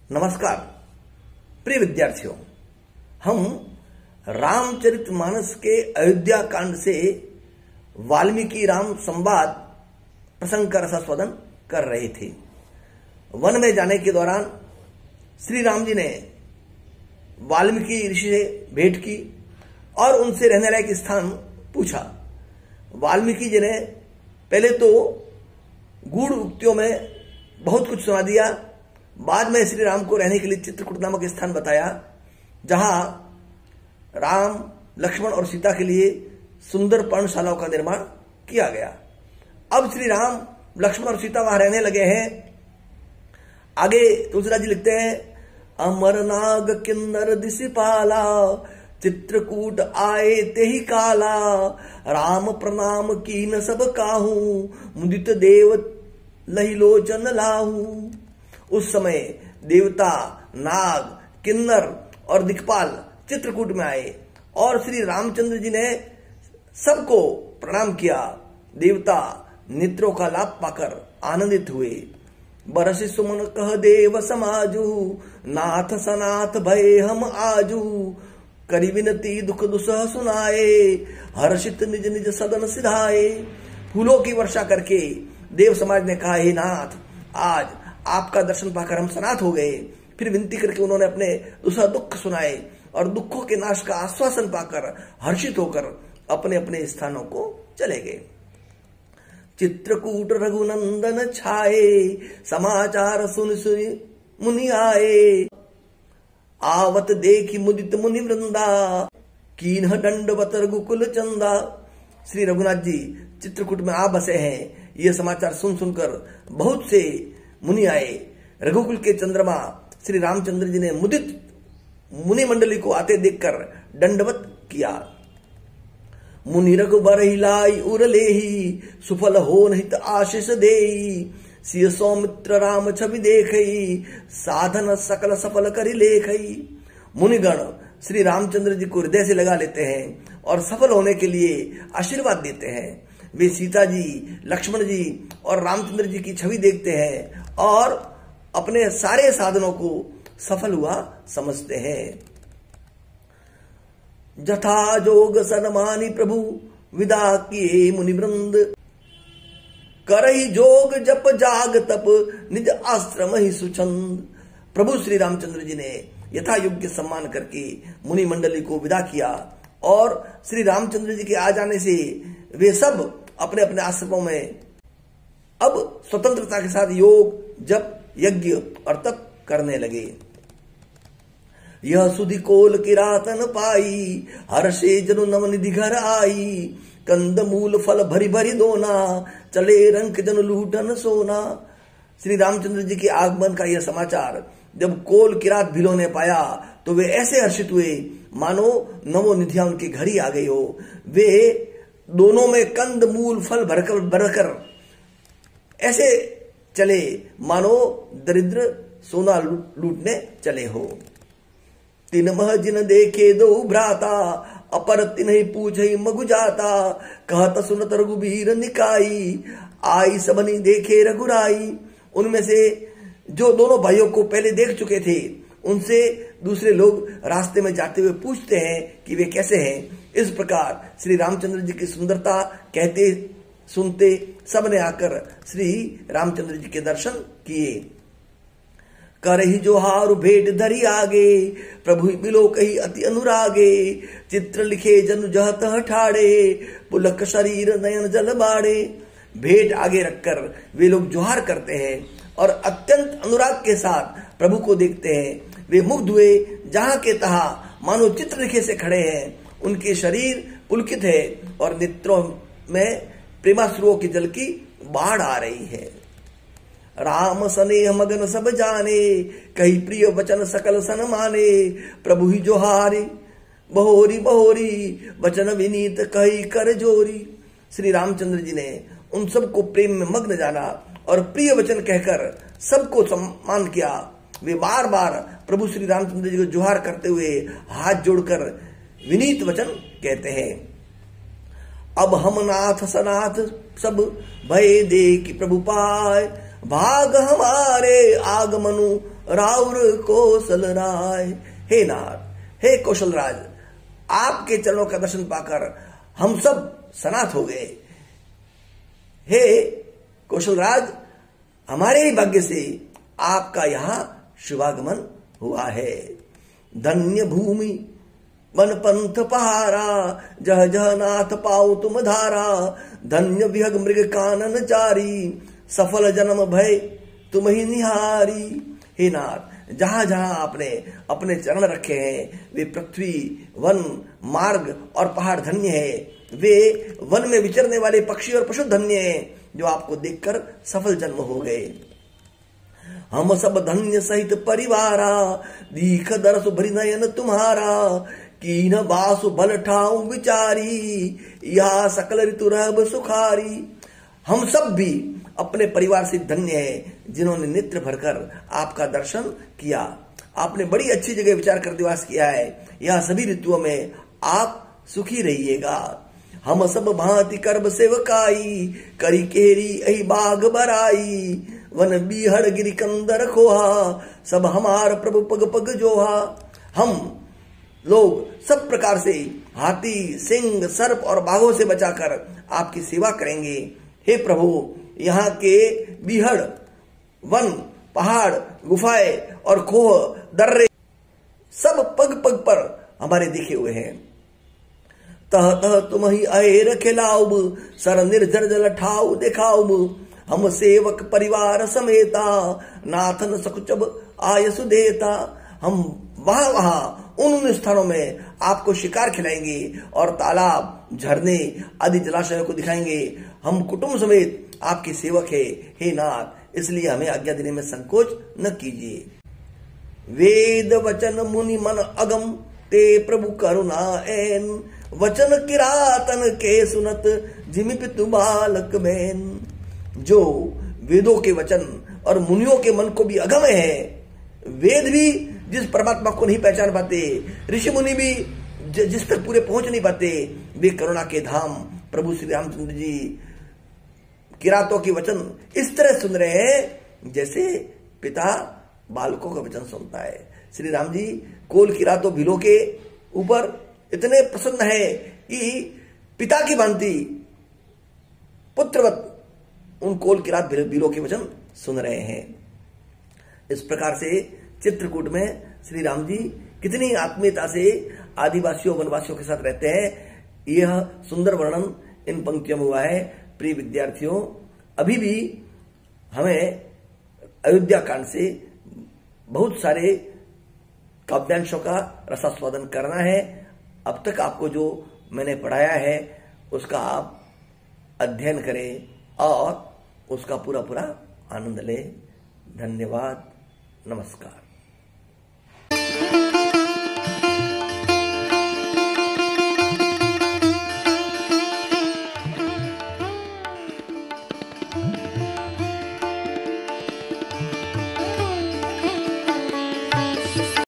नमस्कार प्रिय विद्यार्थियों, हम रामचरितमानस के अयोध्या कांड से वाल्मीकि राम संवाद प्रसंग का रसास्वादन कर रहे थे। वन में जाने के दौरान श्री राम जी ने वाल्मीकि ऋषि से भेंट की और उनसे रहने लायक स्थान पूछा। वाल्मीकि जी ने पहले तो गूढ़ उक्तियों में बहुत कुछ सुना दिया, बाद में श्री राम को रहने के लिए चित्रकूट नामक स्थान बताया, जहां राम, लक्ष्मण और सीता के लिए सुंदर पर्णशालाओं का निर्माण किया गया। अब श्री राम, लक्ष्मण और सीता वहां रहने लगे हैं। आगे तुलसीदास जी लिखते हैं, अमरनाग किन्नर दिशिपाला, चित्रकूट आए ते ही काला, राम प्रणाम कीन सब काहू, मुदित देव लही लोचन लाहू। उस समय देवता, नाग, किन्नर और दिक्पाल चित्रकूट में आए और श्री रामचंद्र जी ने सबको प्रणाम किया। देवता नेत्रों का लाभ पाकर आनंदित हुए। बरसि सुमन कह देव समाजू, नाथ सनाथ भय हम आजू, करी विनती दुख दुसह सुनाए, हर्षित निज निज सदन सिधाए। फूलों की वर्षा करके देव समाज ने कहा, हे नाथ, आज आपका दर्शन पाकर हम सनाथ हो गए। फिर विनती करके उन्होंने अपने दूसरा दुख सुनाए और दुखों के नाश का आश्वासन पाकर हर्षित होकर अपने अपने स्थानों को चले गए। चित्रकूट रघुनंदन छाए, समाचार सुन सुनि मुनि आए, आवत देखी मुदित मुनि वृंदा, कीन्ह दंडवत रघुकुल चंदा। श्री रघुनाथ जी चित्रकूट में आ बसे हैं। ये समाचार सुन सुनकर बहुत से मुनि आए। रघुकुल के चंद्रमा श्री रामचंद्र जी ने मुदित मुनि मंडली को आते देखकर दंडवत किया। मुनि रघुबर हिलाई उर लेही, सुफल हो हित आशीष देई, सिय सौमित्र राम छवि देखई, साधन सकल सफल करि लेखई। मुनिगण श्री रामचंद्र जी को हृदय से लगा लेते हैं और सफल होने के लिए आशीर्वाद देते हैं। वे सीता जी, लक्ष्मण जी और रामचंद्र जी की छवि देखते हैं और अपने सारे साधनों को सफल हुआ समझते हैं। जथा जोग सन्मानी प्रभु, विदा किए मुनिवृंद, करहि जोग जप जाग तप, निज आश्रम ही सुचंद। प्रभु श्री रामचंद्र जी ने यथा योग्य सम्मान करके मुनि मंडली को विदा किया और श्री रामचंद्र जी के आ जाने से वे सब अपने अपने आश्रमों में अब स्वतंत्रता के साथ योग, जप, यज्ञ और तप करने लगे। यह सुधि कोल किरातन पाई, हर्षे जनु नव निधि घर आई, कंद मूल फल भरी भरी दोना, चले रंक जन लूटन सोना। श्री रामचंद्र जी के आगमन का यह समाचार जब कोल किरात भिलो ने पाया तो वे ऐसे हर्षित हुए मानो नवो निधियां उनके घर ही आ गई हो। वे दोनों में कंद मूल फल भरकर ऐसे चले मानो दरिद्र सोना लूटने चले हो। तीन मह जिन देखे दो भ्राता, अपर तिन्हि पूछई मगु जाता, कहत सुनत रघुबीर निकाई, आई सबनी देखे रघुराई। उनमें से जो दोनों भाइयों को पहले देख चुके थे, उनसे दूसरे लोग रास्ते में जाते हुए पूछते हैं कि वे कैसे हैं। इस प्रकार श्री रामचंद्र जी की सुंदरता कहते सुनते सबने आकर श्री रामचंद्र जी के दर्शन किए। करहि जोहारु भेंट धरी आगे, प्रभु मिलो कही अति अनुरागे, चित्र लिखे जनु जह तह ठाड़े, पुलक शरीर नयन जल बाड़े। भेंट आगे रखकर वे लोग जोहार करते हैं और अत्यंत अनुराग के साथ प्रभु को देखते हैं। वे मुग्ध हुए, जहां के तहा मानो चित्र लिखे से खड़े हैं। उनके शरीर पुलकित है और नेत्रों में प्रेमाश्रुओं के जल की बाढ़ आ रही है। राम स्नेह मगन सब जाने, कही प्रिय वचन सकल सन माने, प्रभु ही जोहारी बहोरी बहोरी, वचन विनीत कही कर जोरी। श्री रामचंद्र जी ने उन सबको प्रेम में मग्न जाना और प्रिय वचन कहकर सबको सम्मान किया। वे बार बार प्रभु श्री रामचंद्र जी को जोहार करते हुए हाथ जोड़कर विनीत वचन कहते हैं। अब हम नाथ सनाथ सब भय दे कि प्रभु पाए, भाग हमारे आगमनु राउर कौशल राय। हे नाथ, हे कौशल राज, आपके चरणों का दर्शन पाकर हम सब सनाथ हो गए। हे कौशल राज, हमारे ही भाग्य से आपका यहां शुभागमन हुआ है। धन्य भूमि वन पंथ पहारा, जह जह नाथ पाओ तुम धारा। धन्य विहग मृग कानन चारी, सफल जन्म भय तुम ही निहारी। हे नाथ, जहां जहां आपने अपने चरण रखे हैं वे पृथ्वी, वन, मार्ग और पहाड़ धन्य है। वे वन में विचरने वाले पक्षी और पशु धन्य हैं जो आपको देखकर सफल जन्म हो गए। हम सब धन्य सहित परिवारा, दीख दरस भरि नयन तुम्हारा। कीन बासु भल ठाऊ विचारी, यह सकल ऋतु रहब सुखारी। हम सब भी अपने परिवार से धन्य हैं जिन्होंने नेत्र भरकर आपका दर्शन किया। आपने बड़ी अच्छी जगह विचार कर निवास किया है। यह सभी ऋतुओं में आप सुखी रहिएगा। हम सब भांति कर्म सेवकाई, करी केरी अहि बाग बराई। वन बीहड़ गिरि कंदर खोहा, सब हमार प्रभु पग पग जोहा। हम लोग सब प्रकार से हाथी, सिंह, सर्प और बाघों से बचाकर आपकी सेवा करेंगे। हे प्रभु, यहाँ के बीहड़, वन, पहाड़, गुफाएं और खोह, दर्रे सब पग पग पर हमारे दिखे हुए हैं। तह तह तुम ही अएर खिलाऊब, सर निर्जर जल ठाऊ दिखाऊब। हम सेवक परिवार समेता, नाथन सकुचब आयसु देता। हम वहां वहां उन स्थानों में आपको शिकार खिलाएंगे और तालाब, झरने आदि जलाशयों को दिखाएंगे। हम कुटुंब समेत आपके सेवक है। हे नाथ, इसलिए हमें आज्ञा देने में संकोच न कीजिए। वेद वचन मुनि मन अगम, ते प्रभु करुणा एन। वचन किरातन के सुनत, जिमि पितु बालक बैन। जो वेदों के वचन और मुनियों के मन को भी अगम है, वेद भी जिस परमात्मा को नहीं पहचान पाते, ऋषि मुनि भी जिस तक पूरे पहुंच नहीं पाते, वे करुणा के धाम प्रभु श्री रामचंद्र जी किरातों के वचन इस तरह सुन रहे हैं जैसे पिता बालकों का वचन सुनता है। श्री राम जी कोल किरातों भीलों के ऊपर इतने प्रसन्न है कि पिता की भांति पुत्रवत उन कोल किरात भीलों के वचन सुन रहे हैं। इस प्रकार से चित्रकूट में श्री राम जी कितनी आत्मीयता से आदिवासियों वनवासियों के साथ रहते हैं, यह सुंदर वर्णन इन पंक्तियों में हुआ है। प्रिय विद्यार्थियों, अभी भी हमें अयोध्या कांड से बहुत सारे काव्यांशों का रसास्वादन करना है। अब तक आपको जो मैंने पढ़ाया है उसका आप अध्ययन करें और उसका पूरा पूरा आनंद लें। धन्यवाद, नमस्कार।